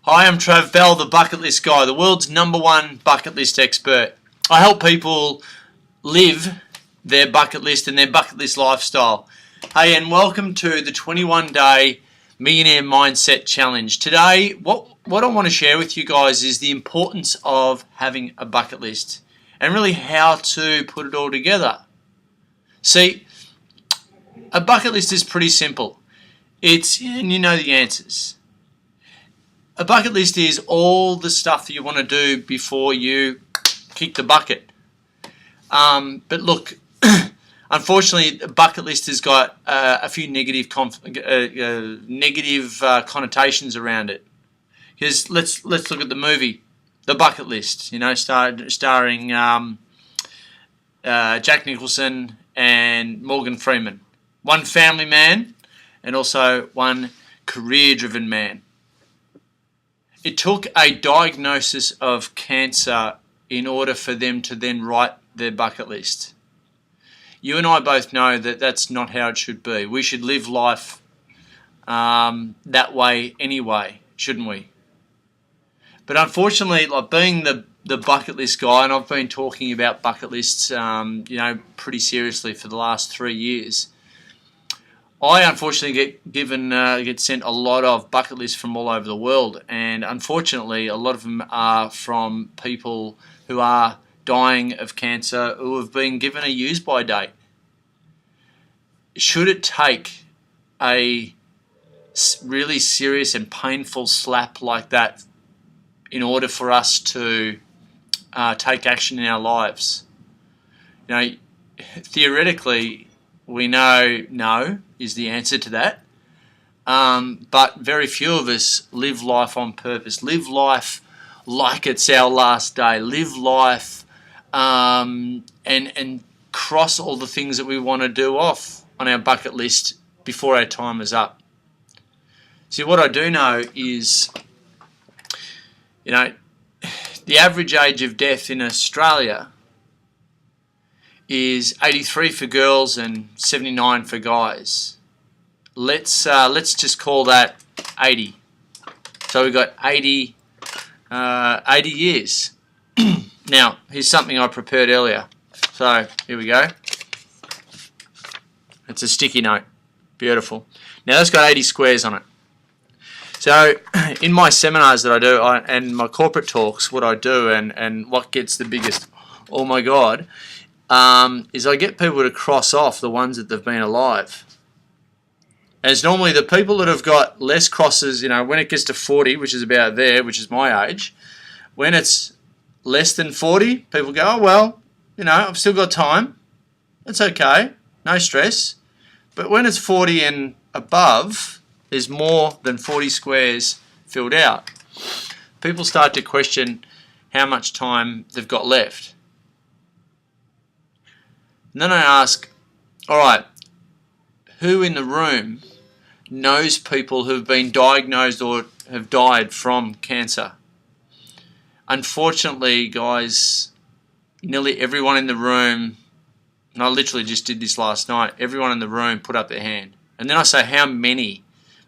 Hi, I'm Trav Bell, the bucket list guy, the world's #1 bucket list expert. I help people live their bucket list and their bucket list lifestyle. Hey, and welcome to the 21-day Millionaire Mindset Challenge. Today, what I want to share with you guys is the importance of having a bucket list and really how to put it all together. See, a bucket list is pretty simple. And you know the answers. A bucket list is all the stuff that you want to do before you kick the bucket. But look, unfortunately, a bucket list has got a few negative connotations around it. Because let's look at the movie, The Bucket List. You know, starring Jack Nicholson and Morgan Freeman. One family man and also one career-driven man. It took a diagnosis of cancer in order for them to then write their bucket list. You and I both know that that's not how it should be. We should live life that way anyway, shouldn't we? But unfortunately, like being the bucket list guy, and I've been talking about bucket lists, pretty seriously for the last 3 years. I unfortunately get sent a lot of bucket lists from all over the world, and unfortunately a lot of them are from people who are dying of cancer who have been given a use-by date. Should it take a really serious and painful slap like that in order for us to take action in our lives? You know, theoretically, we know no is the answer to that, but very few of us live life on purpose. Live life like it's our last day. Live life and cross all the things that we want to do off on our bucket list before our time is up. See, what I do know is, you know, the average age of death in Australia is 83 for girls and 79 for guys. Let's just call that 80. So we've got 80 years. Now, here's something I prepared earlier. So here we go. It's a sticky note. Beautiful. Now that's got 80 squares on it. So in my seminars that I do and my corporate talks, what I do and what gets the biggest, oh my God, is I get people to cross off the ones that they've been alive. As normally the people that have got less crosses, you know, when it gets to 40, which is about there, which is my age, when it's less than 40, people go, oh, well, you know, I've still got time. It's okay. No stress. But when it's 40 and above, there's more than 40 squares filled out. People start to question how much time they've got left. And then I ask, all right, who in the room knows people who have been diagnosed or have died from cancer? Unfortunately, guys, nearly everyone in the room, and I literally just did this last night, everyone in the room put up their hand. And then I say, how many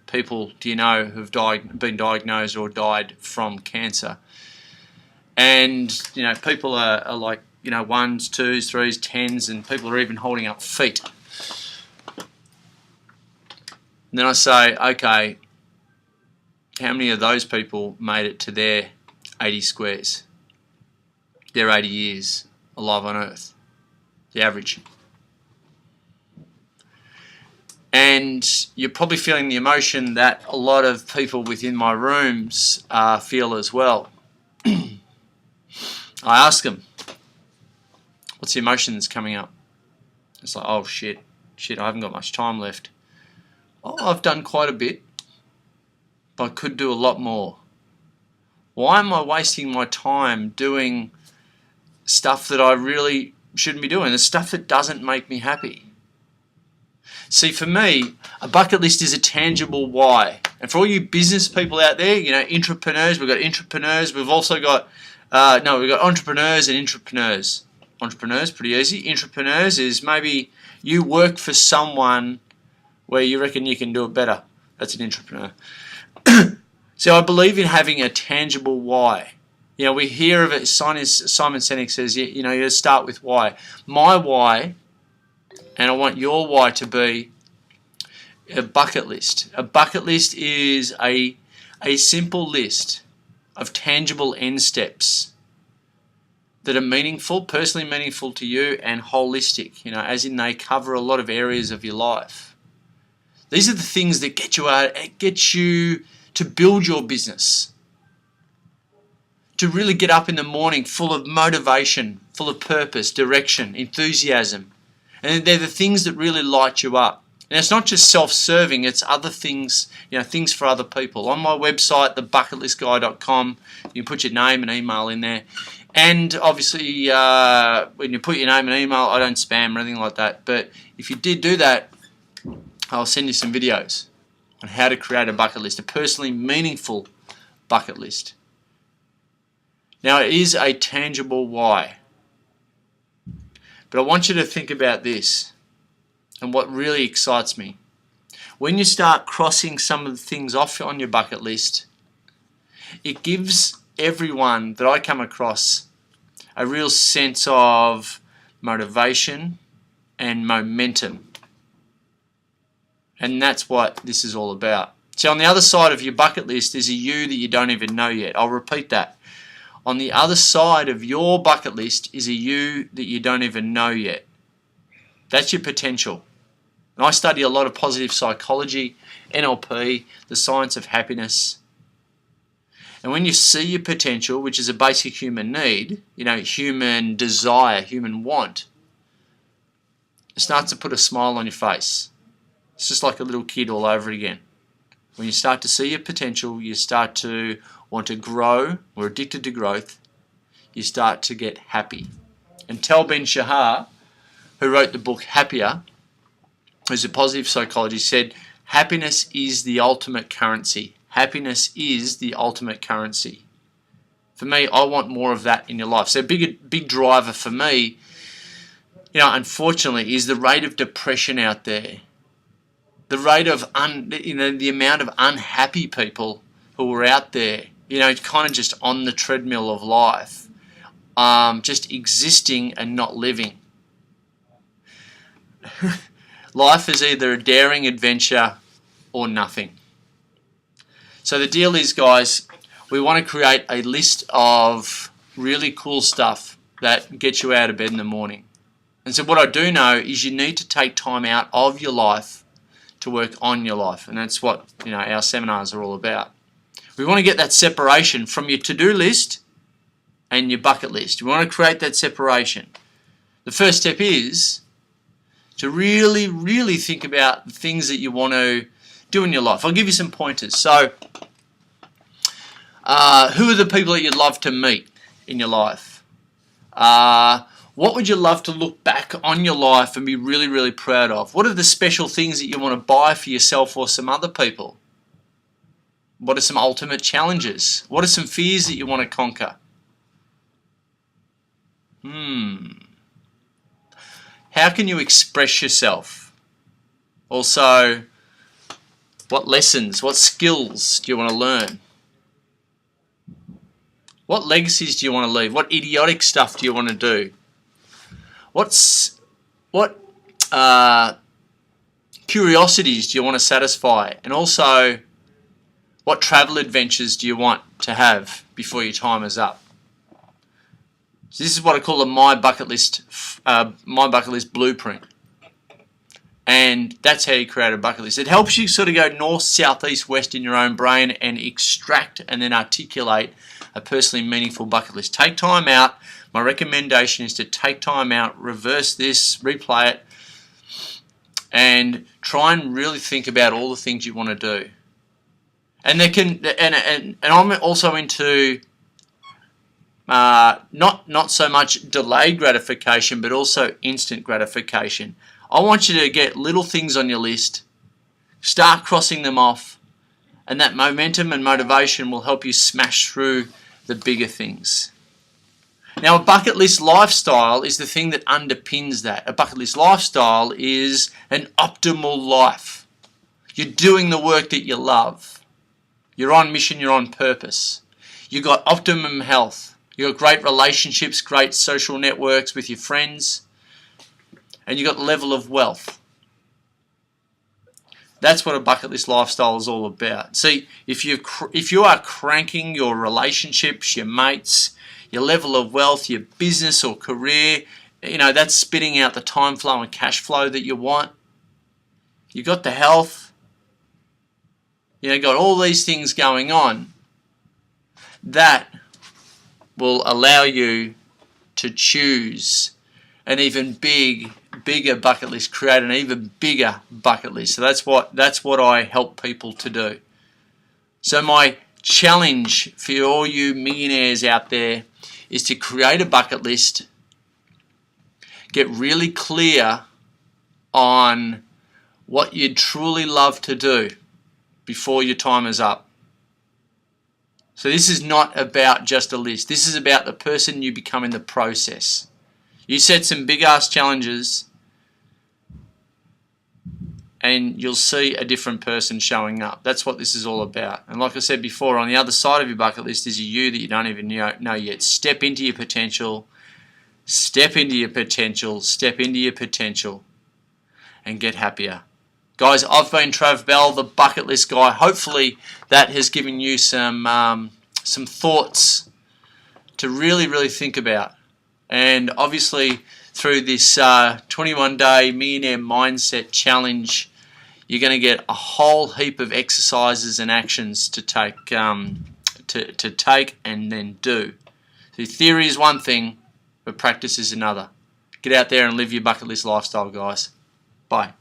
people do you know who've been diagnosed or died from cancer? And, you know, people are like, you know, 1s, 2s, 3s, 10s, and people are even holding up feet. And then I say, okay, how many of those people made it to their 80 squares? Their 80 years alive on Earth, the average. And you're probably feeling the emotion that a lot of people within my rooms feel as well. I ask them, what's the emotion that's coming up? It's like, oh shit, I haven't got much time left. Oh, I've done quite a bit, but I could do a lot more. Why am I wasting my time doing stuff that I really shouldn't be doing? The stuff that doesn't make me happy. See, for me, a bucket list is a tangible why. And for all you business people out there, you know, entrepreneurs, we've got entrepreneurs, we've also got, we've got entrepreneurs and intrapreneurs. Entrepreneurs, pretty easy. Intrapreneurs is maybe you work for someone where you reckon you can do it better. That's an entrepreneur. So I believe in having a tangible why. You know, we hear of it. Simon Sinek says, you know, you start with why. My why, and I want your why to be a bucket list. A bucket list is a simple list of tangible end steps that are meaningful, personally meaningful to you, and holistic, you know, as in they cover a lot of areas of your life. These are the things that get you to build your business, to really get up in the morning full of motivation, full of purpose, direction, enthusiasm. And they're the things that really light you up. And it's not just self-serving, it's other things, you know, things for other people. On my website, thebucketlistguy.com, you can put your name and email in there. And obviously, when you put your name and email, I don't spam or anything like that. But if you did do that, I'll send you some videos on how to create a bucket list, a personally meaningful bucket list. Now, it is a tangible why. But I want you to think about this and what really excites me. When you start crossing some of the things off on your bucket list, it gives everyone that I come across a real sense of motivation and momentum. And that's what this is all about. So on the other side of your bucket list is a you that you don't even know yet. I'll repeat that. On the other side of your bucket list is a you that you don't even know yet. That's your potential. And I study a lot of positive psychology, NLP, the science of happiness. And when you see your potential, which is a basic human need, you know, human desire, human want, it starts to put a smile on your face. It's just like a little kid all over again. When you start to see your potential, you start to want to grow, or addicted to growth, you start to get happy. And Tal Ben-Shahar, who wrote the book Happier, who's a positive psychologist, said, happiness is the ultimate currency. Happiness is the ultimate currency. For me, I want more of that in your life. So a big driver for me, you know, unfortunately, is the rate of depression out there. The rate of, the amount of unhappy people who are out there, you know, kind of just on the treadmill of life, just existing and not living. Life is either a daring adventure or nothing. So the deal is, guys, we want to create a list of really cool stuff that gets you out of bed in the morning. And so what I do know is you need to take time out of your life to work on your life. And that's what, you know, our seminars are all about. We want to get that separation from your to-do list and your bucket list. We want to create that separation. The first step is to really, really think about the things that you want to do in your life. I'll give you some pointers. So, who are the people that you'd love to meet in your life? What would you love to look back on your life and be really, really proud of? What are the special things that you want to buy for yourself or some other people? What are some ultimate challenges? What are some fears that you want to conquer? How can you express yourself? Also, what lessons, what skills do you want to learn? What legacies do you want to leave? What idiotic stuff do you want to do? What curiosities do you want to satisfy? And also, what travel adventures do you want to have before your time is up? So this is what I call a my bucket list blueprint. And that's how you create a bucket list. It helps you sort of go north, south, east, west in your own brain and extract and then articulate a personally meaningful bucket list. Take time out. My recommendation is to take time out, reverse this, replay it, and try and really think about all the things you want to do. And they can, and I'm also into not so much delayed gratification, but also instant gratification. I want you to get little things on your list, start crossing them off, and that momentum and motivation will help you smash through the bigger things. Now, a bucket list lifestyle is the thing that underpins that. A bucket list lifestyle is an optimal life. You're doing the work that you love. You're on mission, you're on purpose. You've got optimum health. You've got great relationships, great social networks with your friends. And you've got the level of wealth. That's what a bucket list lifestyle is all about. See, if you are cranking your relationships, your mates, your level of wealth, your business or career, that's spitting out the time flow and cash flow that you want. You got the health. Got all these things going on. That will allow you to choose an even bigger bucket list, create an even bigger bucket list. So that's what I help people to do. So my challenge for all you millionaires out there is to create a bucket list, get really clear on what you'd truly love to do before your time is up. So this is not about just a list. This is about the person you become in the process. You set some big ass challenges and you'll see a different person showing up. That's what this is all about. And like I said before, on the other side of your bucket list is a you that you don't even know yet. Step into your potential. Step into your potential. Step into your potential. And get happier. Guys, I've been Trav Bell, the bucket list guy. Hopefully that has given you some thoughts to really, really think about. And obviously through this 21-day Millionaire Mindset Challenge, you're going to get a whole heap of exercises and actions to take, to take and then do. So theory is one thing, but practice is another. Get out there and live your bucket list lifestyle, guys. Bye.